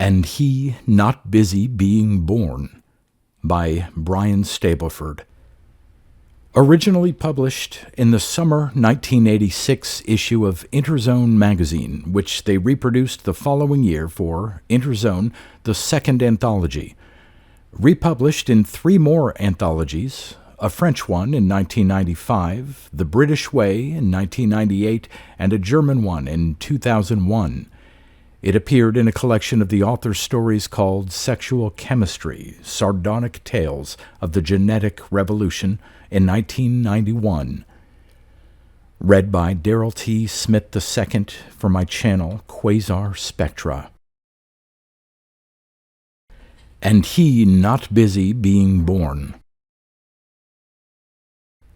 And He Not Busy Being Born by Brian Stableford. Originally published in the summer 1986 issue of Interzone magazine, which they reproduced the following year for Interzone, the second anthology. Republished in 3 more anthologies, a French one in 1995, The British Way in 1998, and a German one in 2001. It appeared in a collection of the author's stories called Sexual Chemistry, Sardonic Tales of the Genetic Revolution in 1991. Read by Darrell T. Smith II for my channel Quasar Spectra. And He Not Busy Being Born.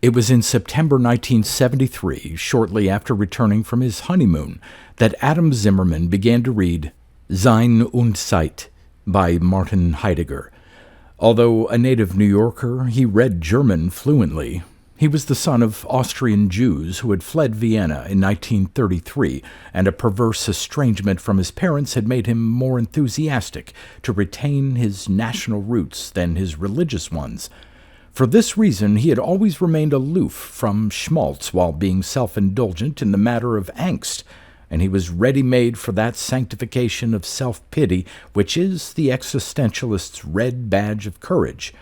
It was in September 1973, shortly after returning from his honeymoon, that Adam Zimmerman began to read Sein und Zeit by Martin Heidegger. Although a native New Yorker, he read German fluently. He was the son of Austrian Jews who had fled Vienna in 1933, and a perverse estrangement from his parents had made him more enthusiastic to retain his national roots than his religious ones. For this reason, he had always remained aloof from schmaltz while being self-indulgent in the matter of angst, and he was ready-made for that sanctification of self-pity which is the existentialist's red badge of courage.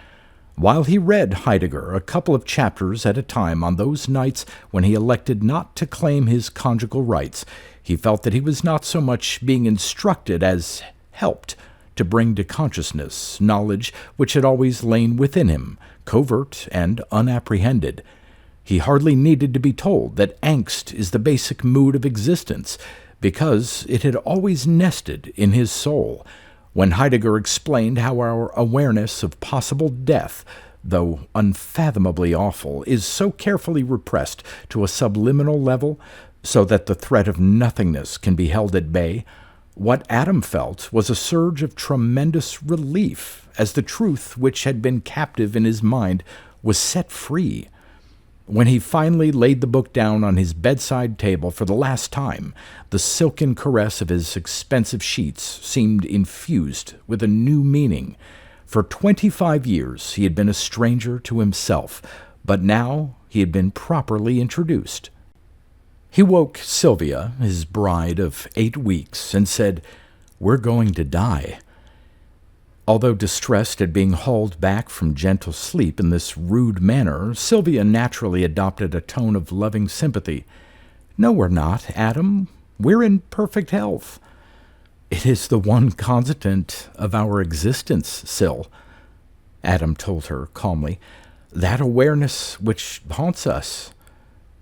While he read Heidegger a couple of chapters at a time on those nights when he elected not to claim his conjugal rights, he felt that he was not so much being instructed as helped to bring to consciousness knowledge which had always lain within him, covert and unapprehended. He hardly needed to be told that angst is the basic mood of existence, because it had always nested in his soul. When Heidegger explained how our awareness of possible death, though unfathomably awful, is so carefully repressed to a subliminal level, so that the threat of nothingness can be held at bay, what Adam felt was a surge of tremendous relief as the truth which had been captive in his mind was set free. When he finally laid the book down on his bedside table for the last time, the silken caress of his expensive sheets seemed infused with a new meaning. For 25 years he had been a stranger to himself, but now he had been properly introduced. He woke Sylvia, his bride of 8 weeks, and said, "We're going to die." Although distressed at being hauled back from gentle sleep in this rude manner, Sylvia naturally adopted a tone of loving sympathy. "No, we're not, Adam. We're in perfect health." "It is the one constant of our existence, Syl," Adam told her calmly. "That awareness which haunts us,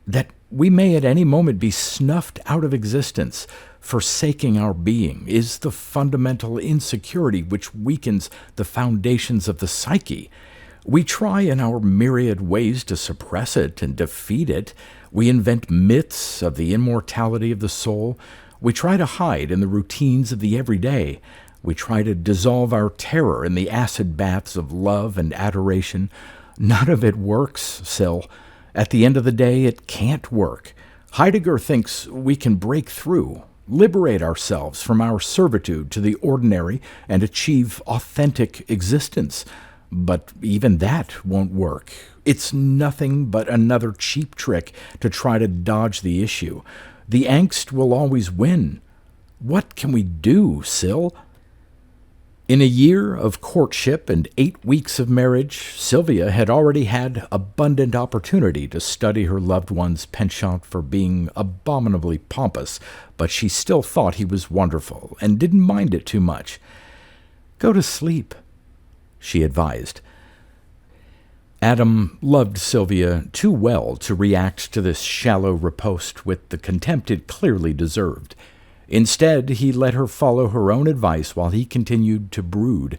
that we may at any moment be snuffed out of existence, forsaking our being, is the fundamental insecurity which weakens the foundations of the psyche. We try in our myriad ways to suppress it and defeat it. We invent myths of the immortality of the soul. We try to hide in the routines of the everyday. We try to dissolve our terror in the acid baths of love and adoration. None of it works, Syl. At the end of the day, it can't work. Heidegger thinks we can break through, liberate ourselves from our servitude to the ordinary, and achieve authentic existence. But even that won't work. It's nothing but another cheap trick to try to dodge the issue. The angst will always win. What can we do, Syl?" In a year of courtship and 8 weeks of marriage, Sylvia had already had abundant opportunity to study her loved one's penchant for being abominably pompous, but she still thought he was wonderful and didn't mind it too much. "Go to sleep," she advised. Adam loved Sylvia too well to react to this shallow riposte with the contempt it clearly deserved. Instead, he let her follow her own advice while he continued to brood.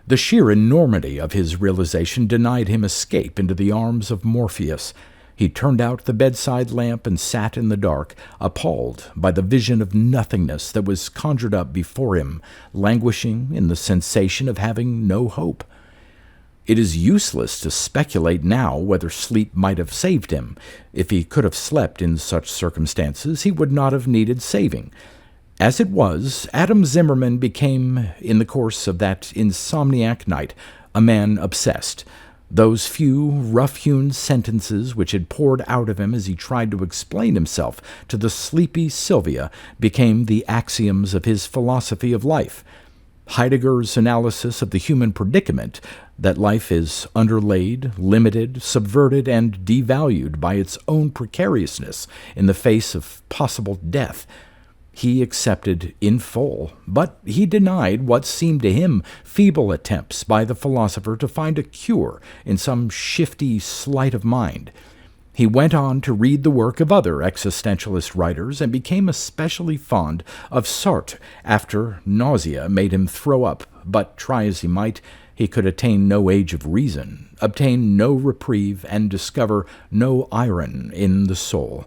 The sheer enormity of his realization denied him escape into the arms of Morpheus. He turned out the bedside lamp and sat in the dark, appalled by the vision of nothingness that was conjured up before him, languishing in the sensation of having no hope. It is useless to speculate now whether sleep might have saved him. If he could have slept in such circumstances, he would not have needed saving. As it was, Adam Zimmerman became, in the course of that insomniac night, a man obsessed. Those few rough-hewn sentences which had poured out of him as he tried to explain himself to the sleepy Sylvia became the axioms of his philosophy of life. Heidegger's analysis of the human predicament, that life is underlaid, limited, subverted, and devalued by its own precariousness in the face of possible death, he accepted in full, but he denied what seemed to him feeble attempts by the philosopher to find a cure in some shifty sleight of mind. He went on to read the work of other existentialist writers and became especially fond of Sartre after nausea made him throw up, but try as he might, he could attain no age of reason, obtain no reprieve, and discover no iron in the soul.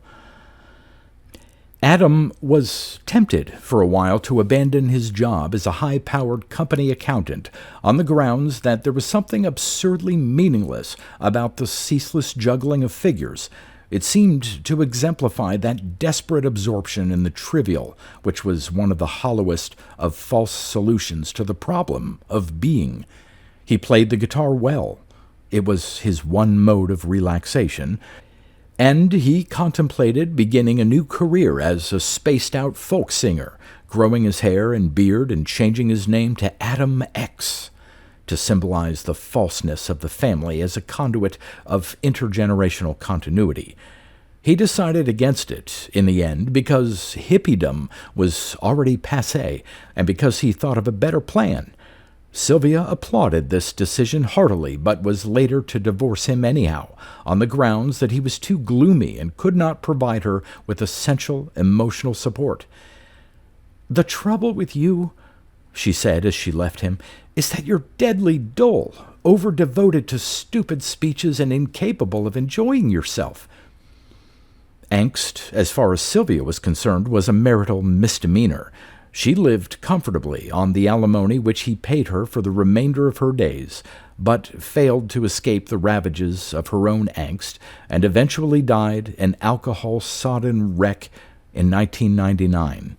Adam was tempted for a while to abandon his job as a high-powered company accountant on the grounds that there was something absurdly meaningless about the ceaseless juggling of figures. It seemed to exemplify that desperate absorption in the trivial, which was one of the hollowest of false solutions to the problem of being. He played the guitar well. It was his one mode of relaxation, and he contemplated beginning a new career as a spaced-out folk singer, growing his hair and beard and changing his name to Adam X to symbolize the falseness of the family as a conduit of intergenerational continuity. He decided against it in the end because hippiedom was already passé and because he thought of a better plan. Sylvia applauded this decision heartily, but was later to divorce him anyhow, on the grounds that he was too gloomy and could not provide her with essential emotional support. "The trouble with you," she said as she left him, "is that you're deadly dull, over-devoted to stupid speeches and incapable of enjoying yourself." Angst, as far as Sylvia was concerned, was a marital misdemeanor. She lived comfortably on the alimony which he paid her for the remainder of her days, but failed to escape the ravages of her own angst, and eventually died an alcohol-sodden wreck in 1999.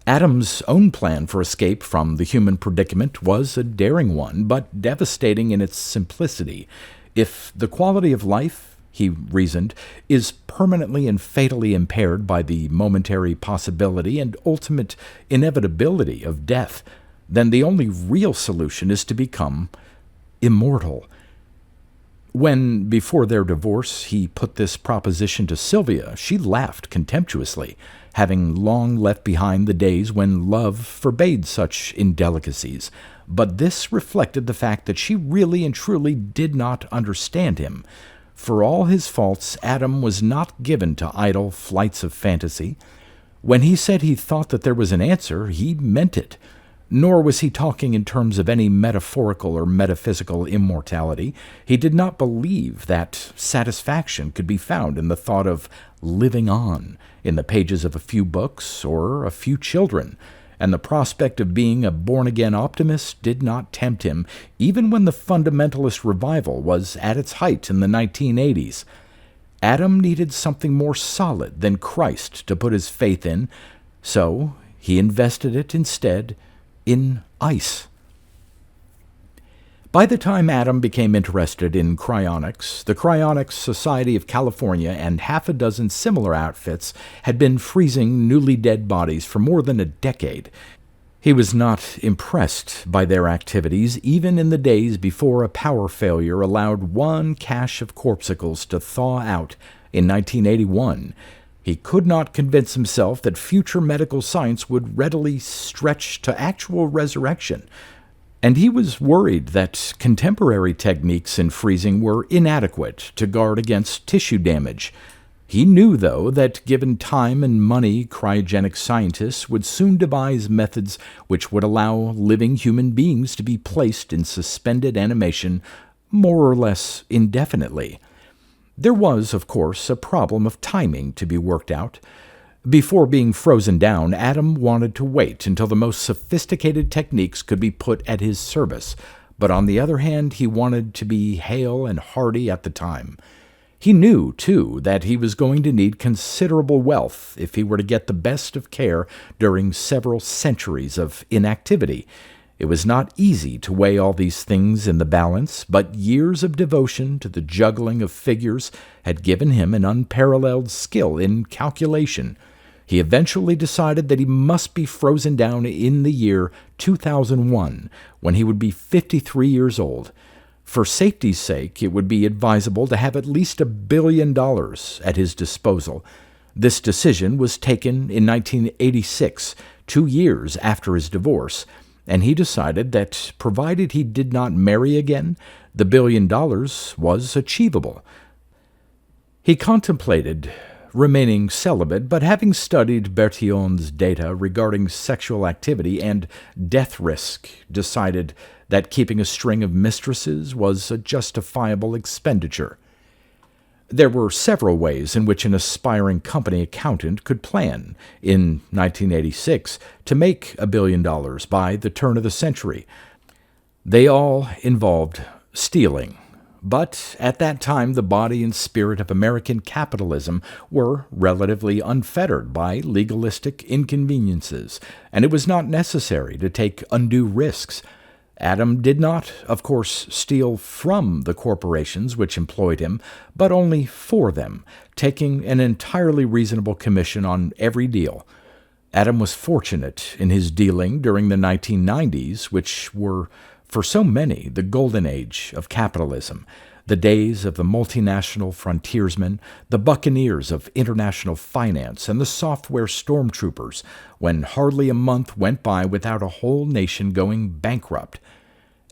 Adam's own plan for escape from the human predicament was a daring one, but devastating in its simplicity. If the quality of life, he reasoned, is permanently and fatally impaired by the momentary possibility and ultimate inevitability of death, then the only real solution is to become immortal. When, before their divorce, he put this proposition to Sylvia, she laughed contemptuously, having long left behind the days when love forbade such indelicacies. But this reflected the fact that she really and truly did not understand him. For all his faults, Adam was not given to idle flights of fantasy. When he said he thought that there was an answer, he meant it. Nor was he talking in terms of any metaphorical or metaphysical immortality. He did not believe that satisfaction could be found in the thought of living on in the pages of a few books or a few children, and the prospect of being a born-again optimist did not tempt him, even when the fundamentalist revival was at its height in the 1980s. Adam needed something more solid than Christ to put his faith in, so he invested it instead in ice. By the time Adam became interested in cryonics, the Cryonics Society of California and half a dozen similar outfits had been freezing newly dead bodies for more than a decade. He was not impressed by their activities, even in the days before a power failure allowed one cache of corpuscles to thaw out in 1981. He could not convince himself that future medical science would readily stretch to actual resurrection, and he was worried that contemporary techniques in freezing were inadequate to guard against tissue damage. He knew, though, that given time and money, cryogenic scientists would soon devise methods which would allow living human beings to be placed in suspended animation more or less indefinitely. There was, of course, a problem of timing to be worked out. Before being frozen down, Adam wanted to wait until the most sophisticated techniques could be put at his service, but on the other hand, he wanted to be hale and hearty at the time. He knew, too, that he was going to need considerable wealth if he were to get the best of care during several centuries of inactivity. It was not easy to weigh all these things in the balance, but years of devotion to the juggling of figures had given him an unparalleled skill in calculation. He eventually decided that he must be frozen down in the year 2001, when he would be 53 years old. For safety's sake, it would be advisable to have at least $1 billion at his disposal. This decision was taken in 1986, 2 years after his divorce, and he decided that, provided he did not marry again, the $1 billion was achievable. He contemplated remaining celibate, but having studied Bertillon's data regarding sexual activity and death risk, decided that keeping a string of mistresses was a justifiable expenditure. There were several ways in which an aspiring company accountant could plan, in 1986, to make $1 billion by the turn of the century. They all involved stealing. But at that time, the body and spirit of American capitalism were relatively unfettered by legalistic inconveniences, and it was not necessary to take undue risks. Adam did not, of course, steal from the corporations which employed him, but only for them, taking an entirely reasonable commission on every deal. Adam was fortunate in his dealing during the 1990s, which were, for so many, the golden age of capitalism, the days of the multinational frontiersmen, the buccaneers of international finance, and the software stormtroopers, when hardly a month went by without a whole nation going bankrupt.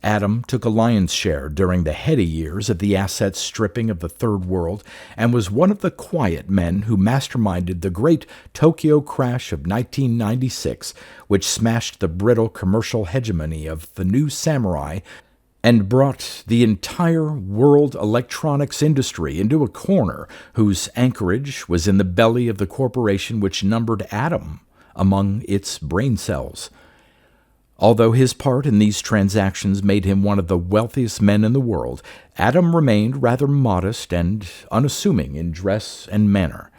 Adam took a lion's share during the heady years of the asset stripping of the Third World, and was one of the quiet men who masterminded the great Tokyo crash of 1996, which smashed the brittle commercial hegemony of the new samurai and brought the entire world electronics industry into a corner whose anchorage was in the belly of the corporation which numbered Adam among its brain cells. Although his part in these transactions made him one of the wealthiest men in the world, Adam remained rather modest and unassuming in dress and manner.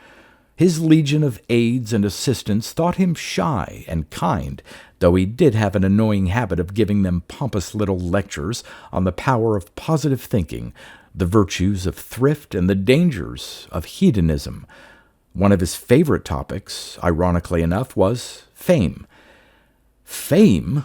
His legion of aides and assistants thought him shy and kind, though he did have an annoying habit of giving them pompous little lectures on the power of positive thinking, the virtues of thrift, and the dangers of hedonism. One of his favorite topics, ironically enough, was fame. Fame,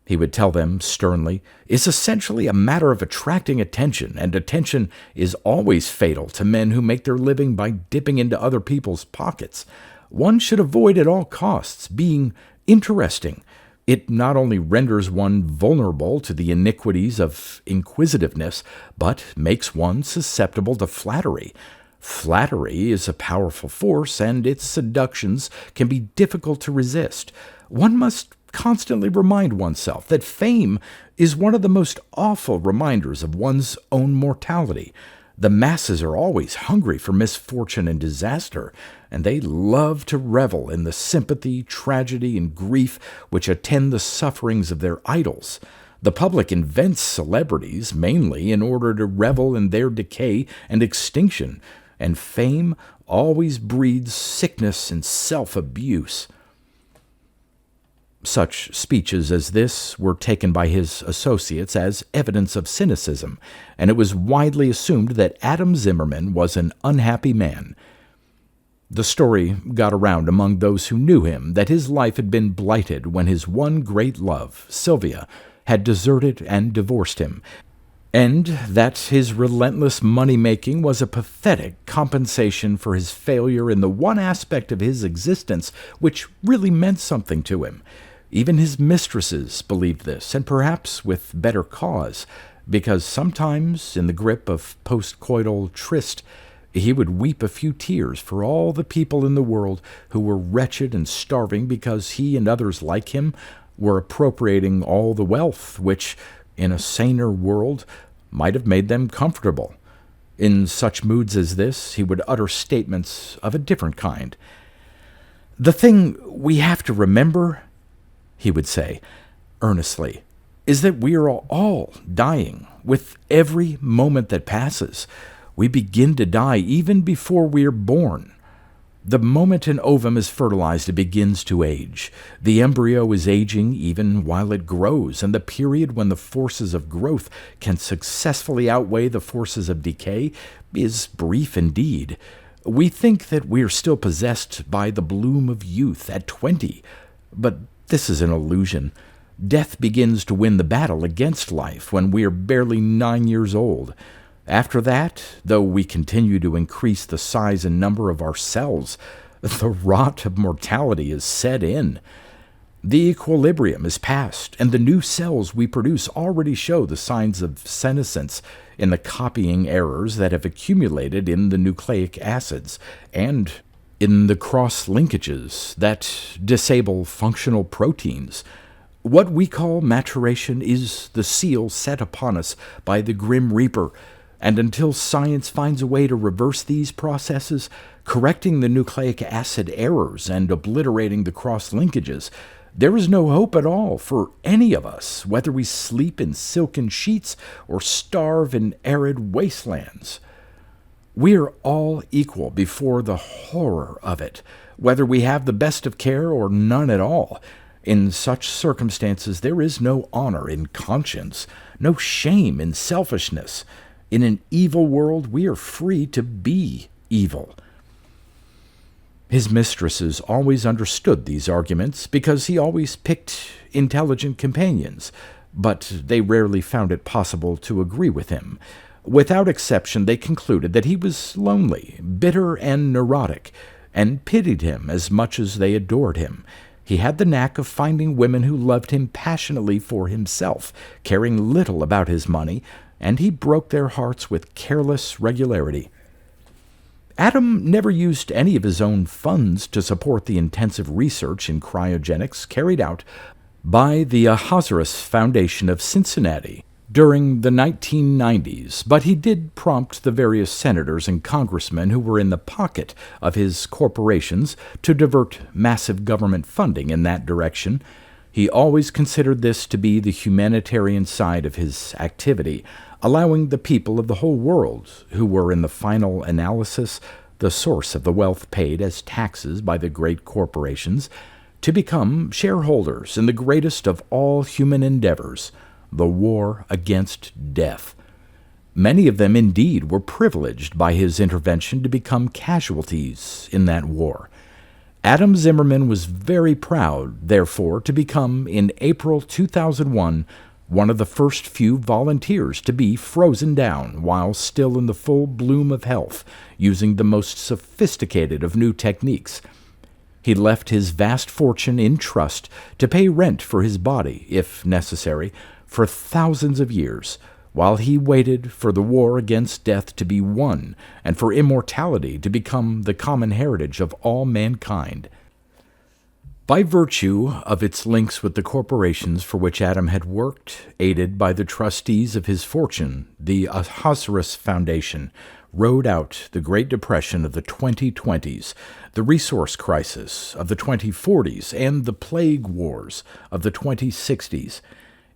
he would tell them sternly, is essentially a matter of attracting attention, and attention is always fatal to men who make their living by dipping into other people's pockets. One should avoid at all costs being interesting. It not only renders one vulnerable to the iniquities of inquisitiveness, but makes one susceptible to flattery. Flattery is a powerful force, and its seductions can be difficult to resist. One must constantly remind oneself that fame is one of the most awful reminders of one's own mortality. The masses are always hungry for misfortune and disaster, and they love to revel in the sympathy, tragedy, and grief which attend the sufferings of their idols. The public invents celebrities mainly in order to revel in their decay and extinction, and fame always breeds sickness and self-abuse. Such speeches as this were taken by his associates as evidence of cynicism, and it was widely assumed that Adam Zimmerman was an unhappy man. The story got around among those who knew him that his life had been blighted when his one great love, Sylvia, had deserted and divorced him, and that his relentless money-making was a pathetic compensation for his failure in the one aspect of his existence which really meant something to him. Even his mistresses believed this, and perhaps with better cause, because sometimes, in the grip of postcoital tryst, he would weep a few tears for all the people in the world who were wretched and starving because he and others like him were appropriating all the wealth which, in a saner world, might have made them comfortable. In such moods as this, he would utter statements of a different kind. "The thing we have to remember," he would say, earnestly, "is that we are all dying with every moment that passes. We begin to die even before we are born. The moment an ovum is fertilized, it begins to age. The embryo is aging even while it grows, and the period when the forces of growth can successfully outweigh the forces of decay is brief indeed. We think that we are still possessed by the bloom of youth at 20, but this is an illusion. Death begins to win the battle against life when we are barely 9 years old. After that, though we continue to increase the size and number of our cells, the rot of mortality is set in. The equilibrium is past, and the new cells we produce already show the signs of senescence in the copying errors that have accumulated in the nucleic acids and in the cross-linkages that disable functional proteins. What we call maturation is the seal set upon us by the Grim Reaper, and until science finds a way to reverse these processes, correcting the nucleic acid errors and obliterating the cross-linkages, there is no hope at all for any of us, whether we sleep in silken sheets or starve in arid wastelands. We are all equal before the horror of it, whether we have the best of care or none at all. In such circumstances, there is no honor in conscience, no shame in selfishness. In an evil world, we are free to be evil. His mistresses always understood these arguments because he always picked intelligent companions, but they rarely found it possible to agree with him. Without exception, they concluded that he was lonely, bitter, and neurotic, and pitied him as much as they adored him. He had the knack of finding women who loved him passionately for himself, caring little about his money, and he broke their hearts with careless regularity. Adam never used any of his own funds to support the intensive research in cryogenics carried out by the Ahasuerus Foundation of Cincinnati during the 1990s, but he did prompt the various senators and congressmen who were in the pocket of his corporations to divert massive government funding in that direction. He always considered this to be the humanitarian side of his activity, allowing the people of the whole world, who were in the final analysis the source of the wealth paid as taxes by the great corporations, to become shareholders in the greatest of all human endeavors, the war against death. Many of them indeed were privileged by his intervention to become casualties in that war. Adam Zimmerman was very proud, therefore, to become, in April 2001, one of the first few volunteers to be frozen down while still in the full bloom of health, using the most sophisticated of new techniques. He left his vast fortune in trust to pay rent for his body, if necessary, for thousands of years, while he waited for the war against death to be won and for immortality to become the common heritage of all mankind. By virtue of its links with the corporations for which Adam had worked, aided by the trustees of his fortune, the Ahasuerus Foundation rode out the Great Depression of the 2020s, the resource crisis of the 2040s, and the plague wars of the 2060s.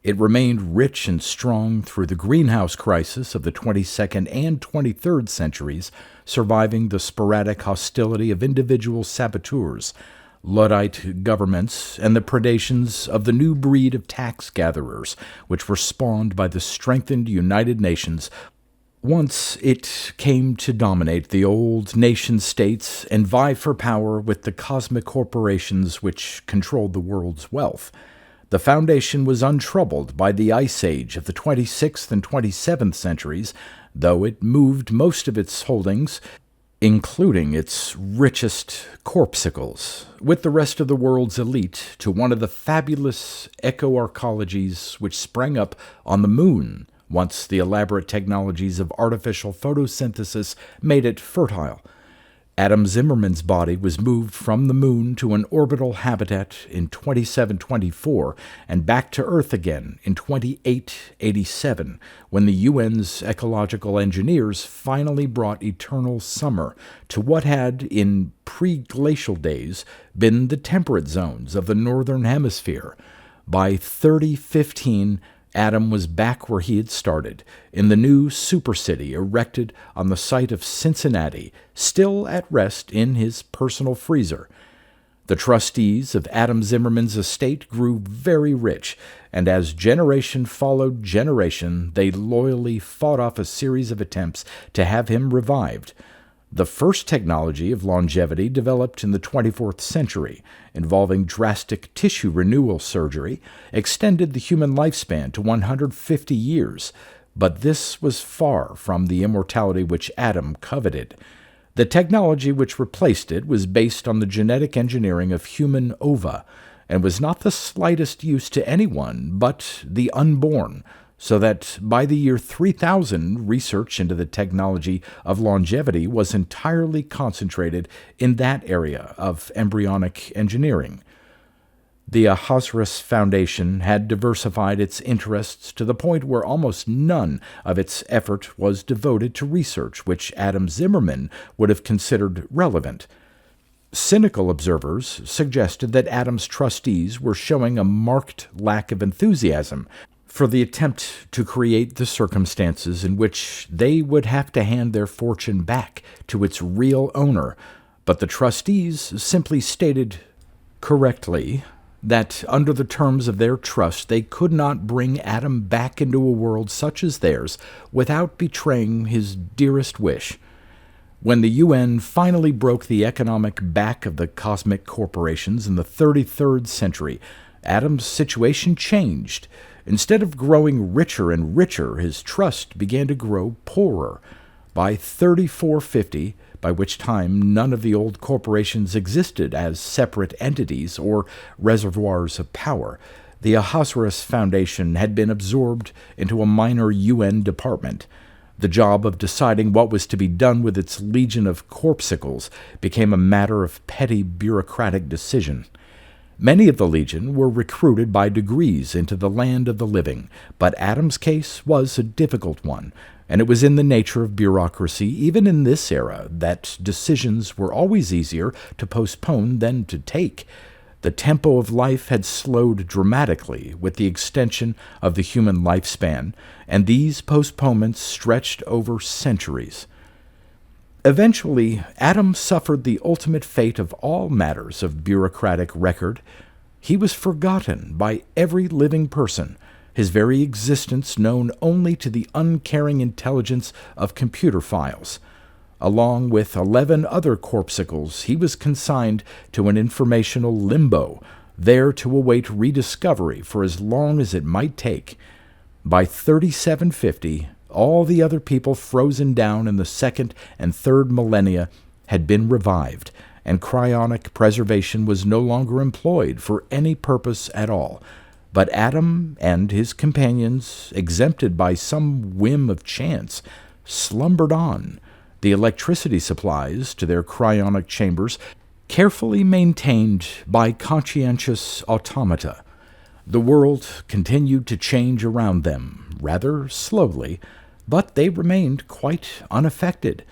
It remained rich and strong through the greenhouse crisis of the 22nd and 23rd centuries, surviving the sporadic hostility of individual saboteurs, Luddite governments, and the predations of the new breed of tax gatherers, which were spawned by the strengthened United Nations once it came to dominate the old nation-states and vie for power with the cosmic corporations which controlled the world's wealth. The Foundation was untroubled by the Ice Age of the 26th and 27th centuries, though it moved most of its holdings, including its richest corpuscles, with the rest of the world's elite to one of the fabulous eco-arcologies which sprang up on the moon once the elaborate technologies of artificial photosynthesis made it fertile. Adam Zimmerman's body was moved from the moon to an orbital habitat in 2724 and back to Earth again in 2887, when the UN's ecological engineers finally brought eternal summer to what had, in pre-glacial days, been the temperate zones of the northern hemisphere. By 3015, Adam was back where he had started, in the new supercity erected on the site of Cincinnati, still at rest in his personal freezer. The trustees of Adam Zimmerman's estate grew very rich, and as generation followed generation, they loyally fought off a series of attempts to have him revived. The first technology of longevity developed in the 24th century, involving drastic tissue renewal surgery, extended the human lifespan to 150 years, but this was far from the immortality which Adam coveted. The technology which replaced it was based on the genetic engineering of human ova, and was not the slightest use to anyone but the unborn, so that by the year 3000, research into the technology of longevity was entirely concentrated in that area of embryonic engineering. The Ahasuerus Foundation had diversified its interests to the point where almost none of its effort was devoted to research which Adam Zimmerman would have considered relevant. Cynical observers suggested that Adam's trustees were showing a marked lack of enthusiasm for the attempt to create the circumstances in which they would have to hand their fortune back to its real owner, but the trustees simply stated correctly that under the terms of their trust they could not bring Adam back into a world such as theirs without betraying his dearest wish. When the UN finally broke the economic back of the cosmic corporations in the 33rd century, Adam's situation changed. Instead of growing richer and richer, his trust began to grow poorer. By 3450, by which time none of the old corporations existed as separate entities or reservoirs of power, the Ahasuerus Foundation had been absorbed into a minor UN department. The job of deciding what was to be done with its legion of corpuscles became a matter of petty bureaucratic decision. Many of the legion were recruited by degrees into the land of the living, but Adam's case was a difficult one, and it was in the nature of bureaucracy, even in this era, that decisions were always easier to postpone than to take. The tempo of life had slowed dramatically with the extension of the human lifespan, and these postponements stretched over centuries. Eventually, Adam suffered the ultimate fate of all matters of bureaucratic record. He was forgotten by every living person, his very existence known only to the uncaring intelligence of computer files. Along with 11 other corpuscles, he was consigned to an informational limbo, there to await rediscovery for as long as it might take. By 3750, all the other people frozen down in the second and third millennia had been revived, and cryonic preservation was no longer employed for any purpose at all. But Adam and his companions, exempted by some whim of chance, slumbered on, the electricity supplies to their cryonic chambers carefully maintained by conscientious automata. The world continued to change around them, rather slowly, but they remained quite unaffected.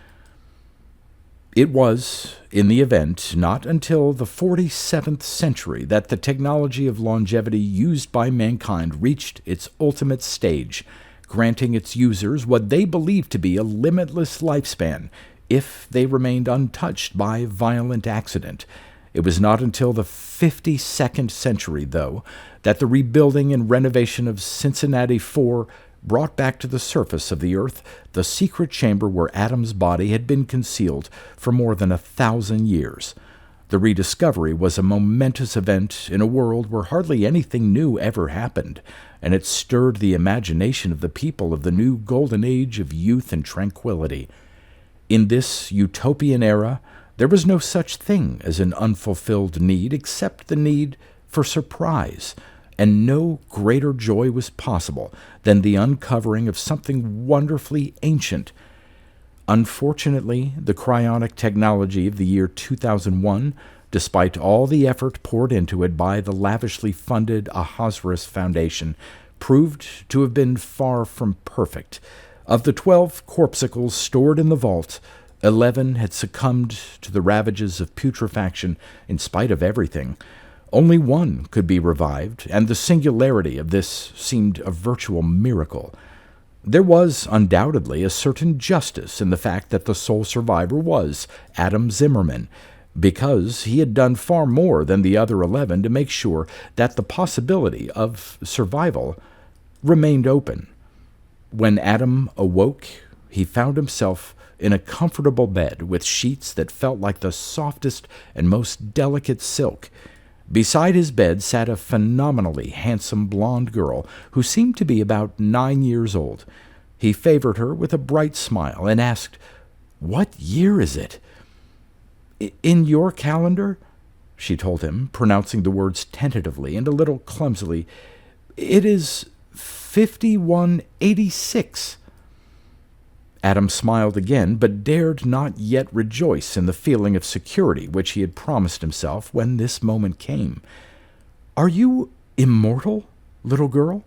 It was, in the event, not until the 47th century that the technology of longevity used by mankind reached its ultimate stage, granting its users what they believed to be a limitless lifespan if they remained untouched by violent accident. It was not until the 52nd century, though, that the rebuilding and renovation of Cincinnati 4 brought back to the surface of the earth the secret chamber where Adam's body had been concealed for more than 1,000 years. The rediscovery was a momentous event in a world where hardly anything new ever happened, and it stirred the imagination of the people of the new golden age of youth and tranquility. In this utopian era, there was no such thing as an unfulfilled need except the need for surprise, and no greater joy was possible than the uncovering of something wonderfully ancient. Unfortunately, the cryonic technology of the year 2001, despite all the effort poured into it by the lavishly funded Ahasuerus Foundation, proved to have been far from perfect. Of the 12 corpuscles stored in the vault, 11 had succumbed to the ravages of putrefaction in spite of everything. Only one could be revived, and the singularity of this seemed a virtual miracle. There was undoubtedly a certain justice in the fact that the sole survivor was Adam Zimmerman, because he had done far more than the other 11 to make sure that the possibility of survival remained open. When Adam awoke, he found himself in a comfortable bed with sheets that felt like the softest and most delicate silk. Beside his bed sat a phenomenally handsome blonde girl who seemed to be about 9 years old. He favored her with a bright smile and asked, "What year is it?" "In your calendar," she told him, pronouncing the words tentatively and a little clumsily, "it is 5186. Adam smiled again, but dared not yet rejoice in the feeling of security which he had promised himself when this moment came. "Are you immortal, little girl?"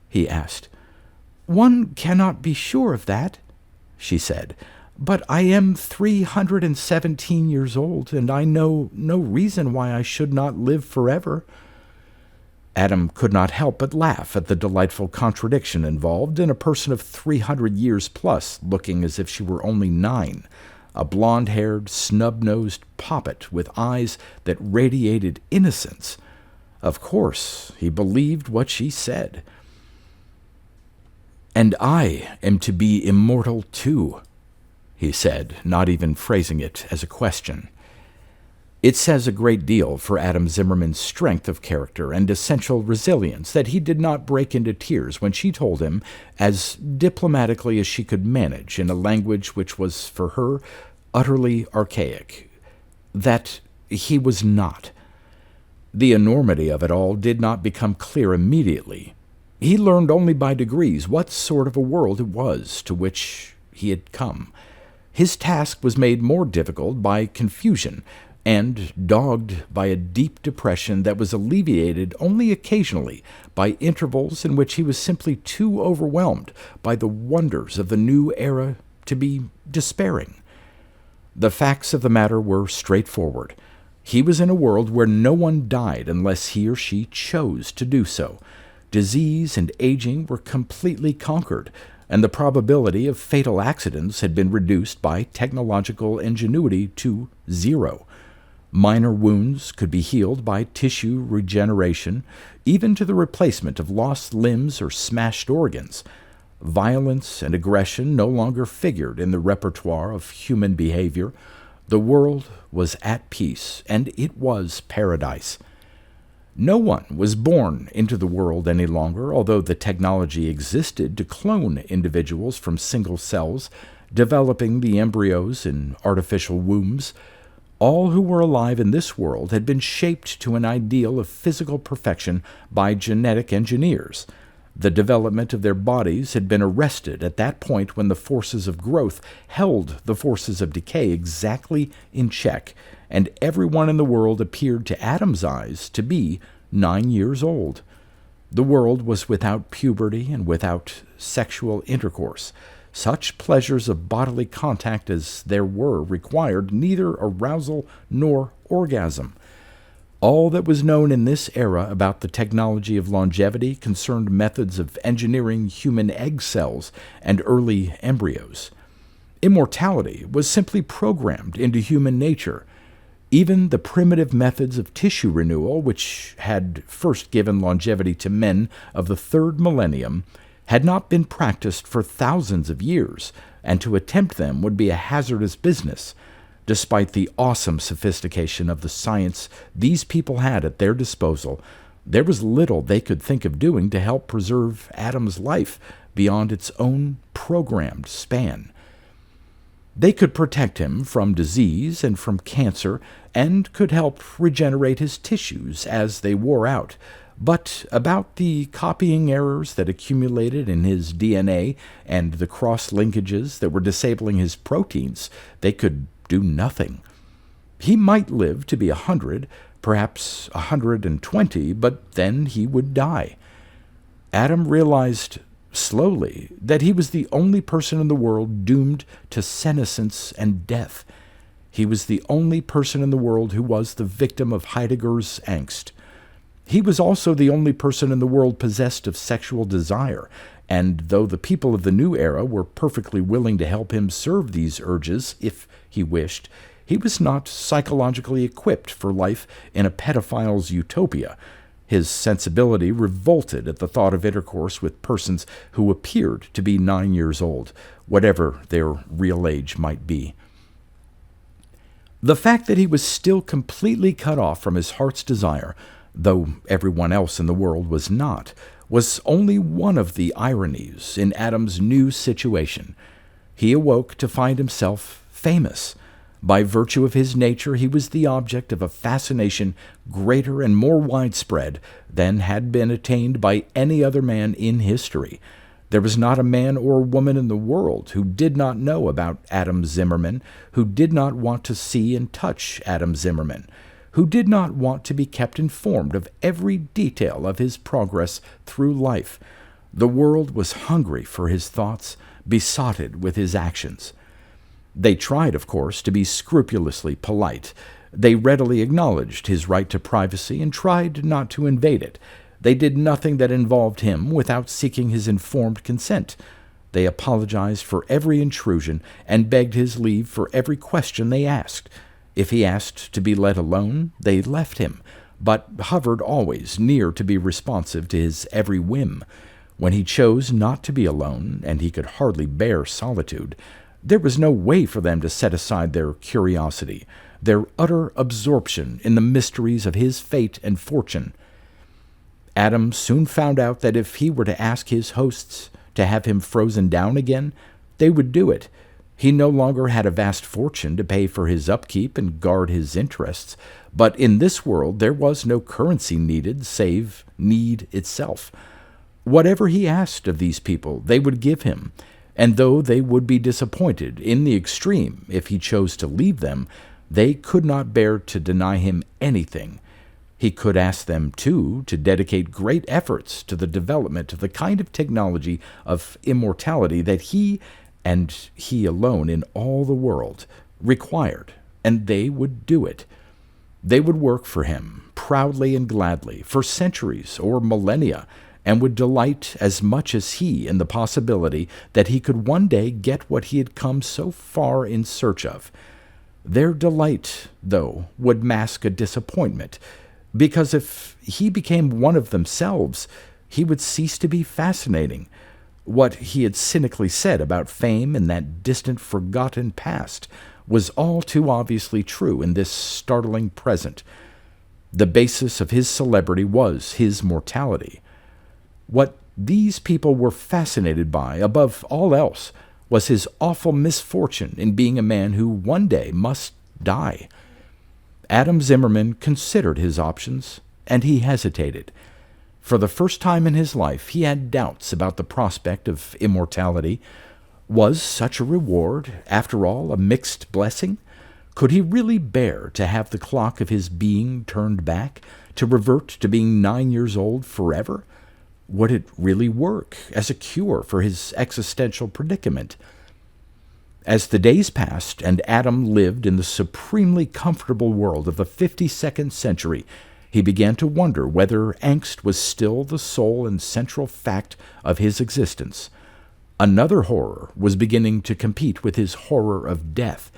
he asked. "One cannot be sure of that," she said, "but I am 317 years old, and I know no reason why I should not live forever." Adam could not help but laugh at the delightful contradiction involved in a person of 300 years plus looking as if she were only 9, a blonde-haired, snub-nosed poppet with eyes that radiated innocence. Of course, he believed what she said. "And I am to be immortal too," he said, not even phrasing it as a question. It says a great deal for Adam Zimmerman's strength of character and essential resilience that he did not break into tears when she told him, as diplomatically as she could manage in a language which was for her utterly archaic, that he was not. The enormity of it all did not become clear immediately. He learned only by degrees what sort of a world it was to which he had come. His task was made more difficult by confusion, and dogged by a deep depression that was alleviated only occasionally by intervals in which he was simply too overwhelmed by the wonders of the new era to be despairing. The facts of the matter were straightforward. He was in a world where no one died unless he or she chose to do so. Disease and aging were completely conquered, and the probability of fatal accidents had been reduced by technological ingenuity to 0. Minor wounds could be healed by tissue regeneration, even to the replacement of lost limbs or smashed organs. Violence and aggression no longer figured in the repertoire of human behavior. The world was at peace, and it was paradise. No one was born into the world any longer, although the technology existed to clone individuals from single cells, developing the embryos in artificial wombs. All who were alive in this world had been shaped to an ideal of physical perfection by genetic engineers. The development of their bodies had been arrested at that point when the forces of growth held the forces of decay exactly in check, and everyone in the world appeared to Adam's eyes to be 9 years old. The world was without puberty and without sexual intercourse. Such pleasures of bodily contact as there were required neither arousal nor orgasm. All that was known in this era about the technology of longevity concerned methods of engineering human egg cells and early embryos. Immortality was simply programmed into human nature. Even the primitive methods of tissue renewal, which had first given longevity to men of the 3rd millennium, had not been practiced for thousands of years, and to attempt them would be a hazardous business. Despite the awesome sophistication of the science these people had at their disposal, there was little they could think of doing to help preserve Adam's life beyond its own programmed span. They could protect him from disease and from cancer, and could help regenerate his tissues as they wore out. But about the copying errors that accumulated in his DNA and the cross-linkages that were disabling his proteins, they could do nothing. He might live to be 100, perhaps 120, but then he would die. Adam realized slowly that he was the only person in the world doomed to senescence and death. He was the only person in the world who was the victim of Heidegger's angst. He was also the only person in the world possessed of sexual desire, and though the people of the new era were perfectly willing to help him serve these urges if he wished, he was not psychologically equipped for life in a pedophile's utopia. His sensibility revolted at the thought of intercourse with persons who appeared to be 9 years old, whatever their real age might be. The fact that he was still completely cut off from his heart's desire, though everyone else in the world was not, was only one of the ironies in Adam's new situation. He awoke to find himself famous. By virtue of his nature, he was the object of a fascination greater and more widespread than had been attained by any other man in history. There was not a man or woman in the world who did not know about Adam Zimmerman, who did not want to see and touch Adam Zimmerman, who did not want to be kept informed of every detail of his progress through life. The world was hungry for his thoughts, besotted with his actions. They tried, of course, to be scrupulously polite. They readily acknowledged his right to privacy and tried not to invade it. They did nothing that involved him without seeking his informed consent. They apologized for every intrusion and begged his leave for every question they asked. If he asked to be let alone, they left him, but hovered always near to be responsive to his every whim. When he chose not to be alone, and he could hardly bear solitude, there was no way for them to set aside their curiosity, their utter absorption in the mysteries of his fate and fortune. Adam soon found out that if he were to ask his hosts to have him frozen down again, they would do it. He no longer had a vast fortune to pay for his upkeep and guard his interests, but in this world there was no currency needed save need itself. Whatever he asked of these people, they would give him, and though they would be disappointed in the extreme if he chose to leave them, they could not bear to deny him anything. He could ask them, too, to dedicate great efforts to the development of the kind of technology of immortality that he, and he alone in all the world, required, and they would do it. They would work for him, proudly and gladly, for centuries or millennia, and would delight as much as he in the possibility that he could one day get what he had come so far in search of. Their delight, though, would mask a disappointment, because if he became one of themselves, he would cease to be fascinating. What he had cynically said about fame in that distant, forgotten past was all too obviously true in this startling present. The basis of his celebrity was his mortality. What these people were fascinated by, above all else, was his awful misfortune in being a man who one day must die. Adam Zimmerman considered his options, and he hesitated. For the first time in his life, he had doubts about the prospect of immortality. Was such a reward, after all, a mixed blessing? Could he really bear to have the clock of his being turned back, to revert to being 9 years old forever? Would it really work as a cure for his existential predicament? As the days passed and Adam lived in the supremely comfortable world of the 52nd century, he began to wonder whether angst was still the sole and central fact of his existence. Another horror was beginning to compete with his horror of death.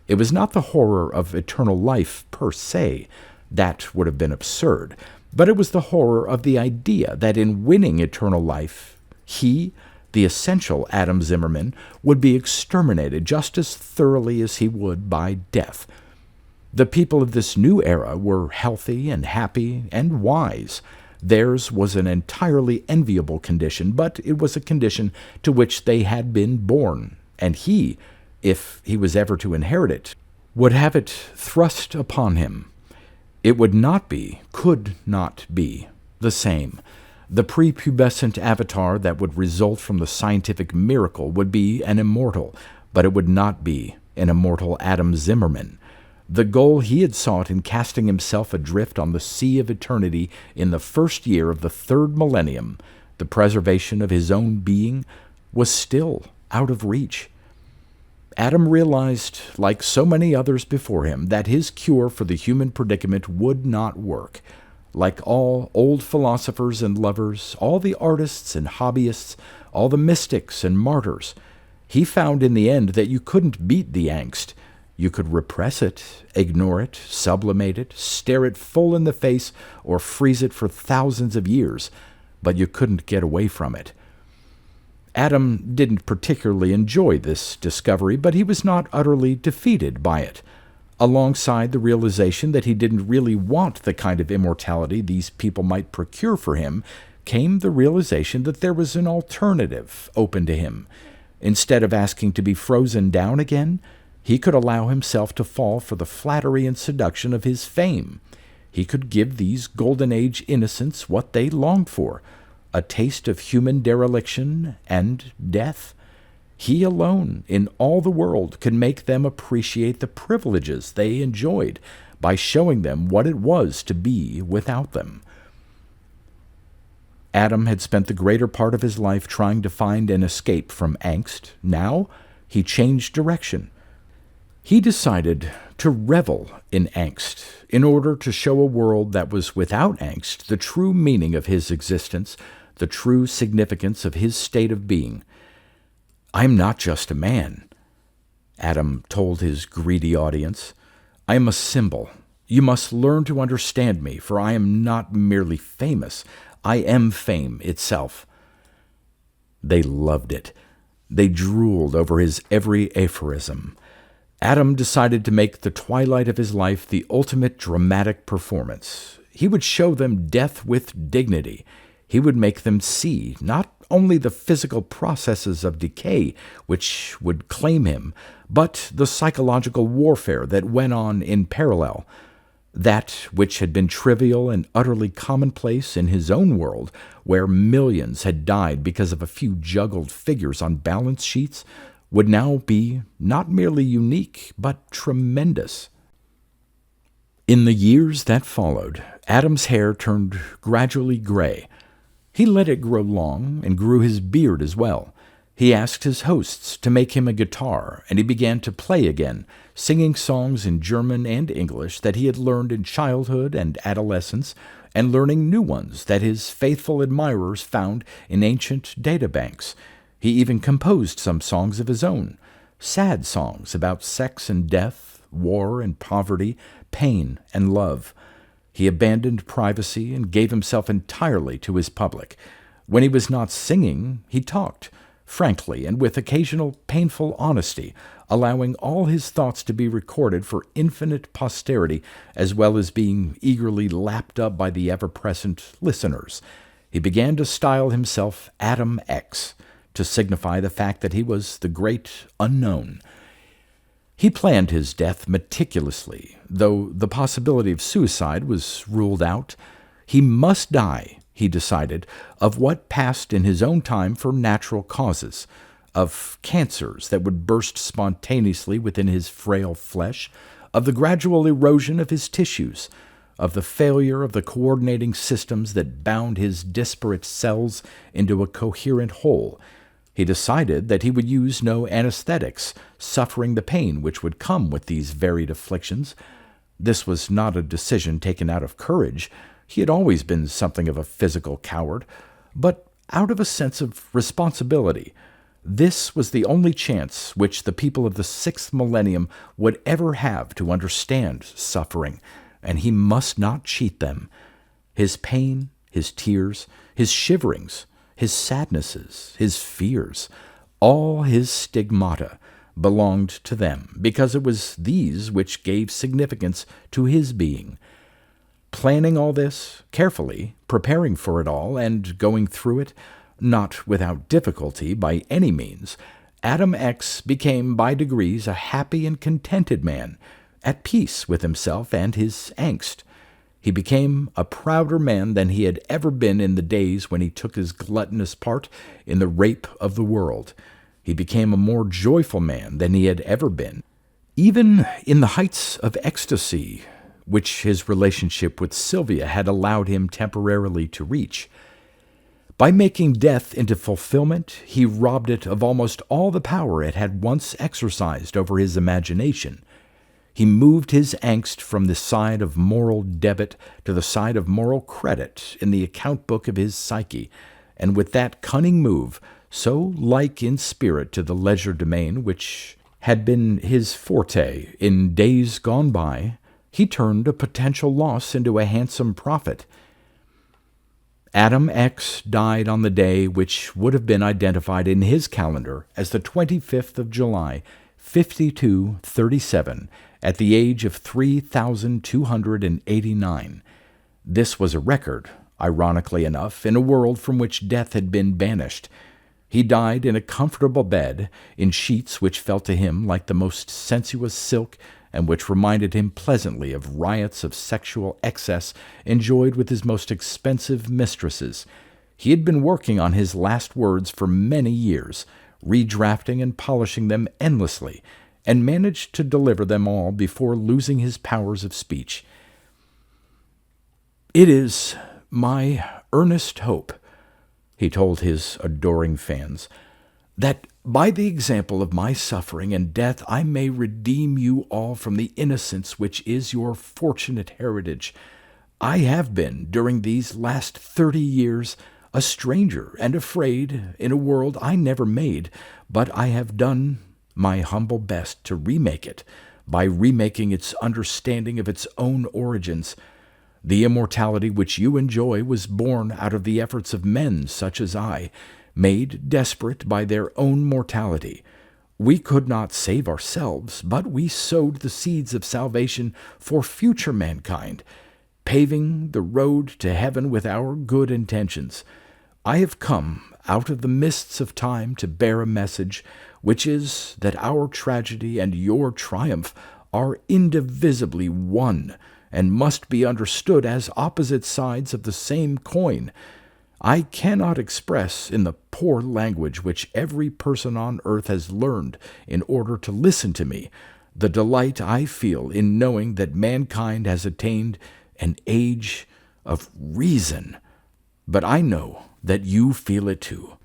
It was not the horror of eternal life per se. That would have been absurd. But it was the horror of the idea that in winning eternal life, he, the essential Adam Zimmerman, would be exterminated just as thoroughly as he would by death. The people of this new era were healthy and happy and wise. Theirs was an entirely enviable condition, but it was a condition to which they had been born, and he, if he was ever to inherit it, would have it thrust upon him. It would not be, could not be, the same. The prepubescent avatar that would result from the scientific miracle would be an immortal, but it would not be an immortal Adam Zimmerman. The goal he had sought in casting himself adrift on the sea of eternity in the first year of the third millennium, the preservation of his own being, was still out of reach. Adam realized, like so many others before him, that his cure for the human predicament would not work. Like all old philosophers and lovers, all the artists and hobbyists, all the mystics and martyrs, he found in the end that you couldn't beat the angst. You could repress it, ignore it, sublimate it, stare it full in the face, or freeze it for thousands of years, but you couldn't get away from it. Adam didn't particularly enjoy this discovery, but he was not utterly defeated by it. Alongside the realization that he didn't really want the kind of immortality these people might procure for him, came the realization that there was an alternative open to him. Instead of asking to be frozen down again, he could allow himself to fall for the flattery and seduction of his fame. He could give these Golden Age innocents what they longed for, a taste of human dereliction and death. He alone in all the world could make them appreciate the privileges they enjoyed by showing them what it was to be without them. Adam had spent the greater part of his life trying to find an escape from angst. Now he changed direction. He decided to revel in angst in order to show a world that was without angst the true meaning of his existence, the true significance of his state of being. "I'm not just a man," Adam told his greedy audience. "I am a symbol. You must learn to understand me, for I am not merely famous. I am fame itself." They loved it. They drooled over his every aphorism. Adam decided to make the twilight of his life the ultimate dramatic performance. He would show them death with dignity. He would make them see not only the physical processes of decay which would claim him, but the psychological warfare that went on in parallel. That which had been trivial and utterly commonplace in his own world, where millions had died because of a few juggled figures on balance sheets, would now be not merely unique, but tremendous. In the years that followed, Adam's hair turned gradually gray. He let it grow long and grew his beard as well. He asked his hosts to make him a guitar, and he began to play again, singing songs in German and English that he had learned in childhood and adolescence, and learning new ones that his faithful admirers found in ancient databanks. He even composed some songs of his own, sad songs about sex and death, war and poverty, pain and love. He abandoned privacy and gave himself entirely to his public. When he was not singing, he talked, frankly and with occasional painful honesty, allowing all his thoughts to be recorded for infinite posterity, as well as being eagerly lapped up by the ever-present listeners. He began to style himself Adam X, to signify the fact that he was the great unknown. He planned his death meticulously, though the possibility of suicide was ruled out. He must die, he decided, of what passed in his own time for natural causes, of cancers that would burst spontaneously within his frail flesh, of the gradual erosion of his tissues, of the failure of the coordinating systems that bound his disparate cells into a coherent whole. He decided that he would use no anesthetics, suffering the pain which would come with these varied afflictions. This was not a decision taken out of courage. He had always been something of a physical coward, but out of a sense of responsibility. This was the only chance which the people of the 6th millennium would ever have to understand suffering, and he must not cheat them. His pain, his tears, his shiverings, his sadnesses, his fears, all his stigmata belonged to them, because it was these which gave significance to his being. Planning all this carefully, preparing for it all, and going through it, not without difficulty by any means, Adam X became by degrees a happy and contented man, at peace with himself and his angst. He became a prouder man than he had ever been in the days when he took his gluttonous part in the rape of the world. He became a more joyful man than he had ever been, even in the heights of ecstasy, which his relationship with Sylvia had allowed him temporarily to reach. By making death into fulfillment, he robbed it of almost all the power it had once exercised over his imagination. He moved his angst from the side of moral debit to the side of moral credit in the account book of his psyche, and with that cunning move, so like in spirit to the legerdemain which had been his forte in days gone by, he turned a potential loss into a handsome profit. Adam X died on the day which would have been identified in his calendar as the 25th of July, 5237, at the age of 3,289. This was a record, ironically enough, in a world from which death had been banished. He died in a comfortable bed, in sheets which felt to him like the most sensuous silk and which reminded him pleasantly of riots of sexual excess enjoyed with his most expensive mistresses. He had been working on his last words for many years, redrafting and polishing them endlessly, and managed to deliver them all before losing his powers of speech. "It is my earnest hope," he told his adoring fans, "that by the example of my suffering and death I may redeem you all from the innocence which is your fortunate heritage. I have been, during these last 30 years, a stranger and afraid in a world I never made, but I have done my humble best to remake it, by remaking its understanding of its own origins. The immortality which you enjoy was born out of the efforts of men such as I, made desperate by their own mortality. We could not save ourselves, but we sowed the seeds of salvation for future mankind, paving the road to heaven with our good intentions. I have come out of the mists of time to bear a message, which is that our tragedy and your triumph are indivisibly one, and must be understood as opposite sides of the same coin. I cannot express in the poor language which every person on earth has learned in order to listen to me the delight I feel in knowing that mankind has attained an age of reason. But I know that you feel it too.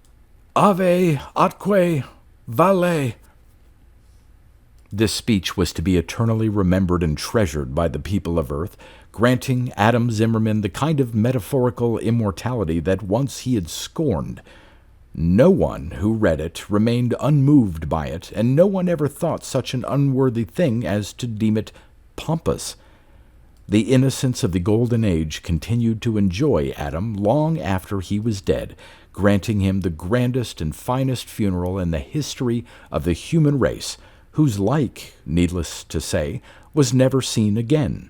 Ave atque vale." This speech was to be eternally remembered and treasured by the people of Earth, granting Adam Zimmerman the kind of metaphorical immortality that once he had scorned. No one who read it remained unmoved by it, and no one ever thought such an unworthy thing as to deem it pompous. The innocence of the Golden Age continued to enjoy Adam long after he was dead, granting him the grandest and finest funeral in the history of the human race, whose like, needless to say, was never seen again.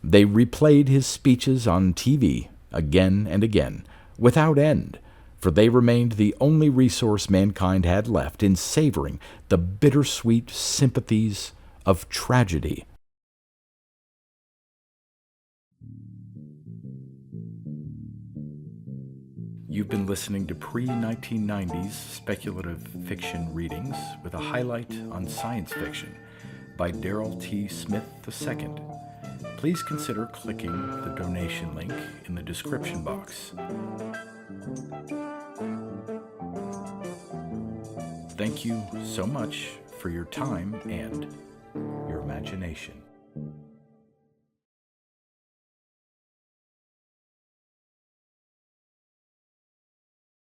They replayed his speeches on TV again and again, without end, for they remained the only resource mankind had left in savoring the bittersweet sympathies of tragedy. You've been listening to pre-1990s speculative fiction readings with a highlight on science fiction by Darrell T. Smith II. Please consider clicking the donation link in the description box. Thank you so much for your time and your imagination.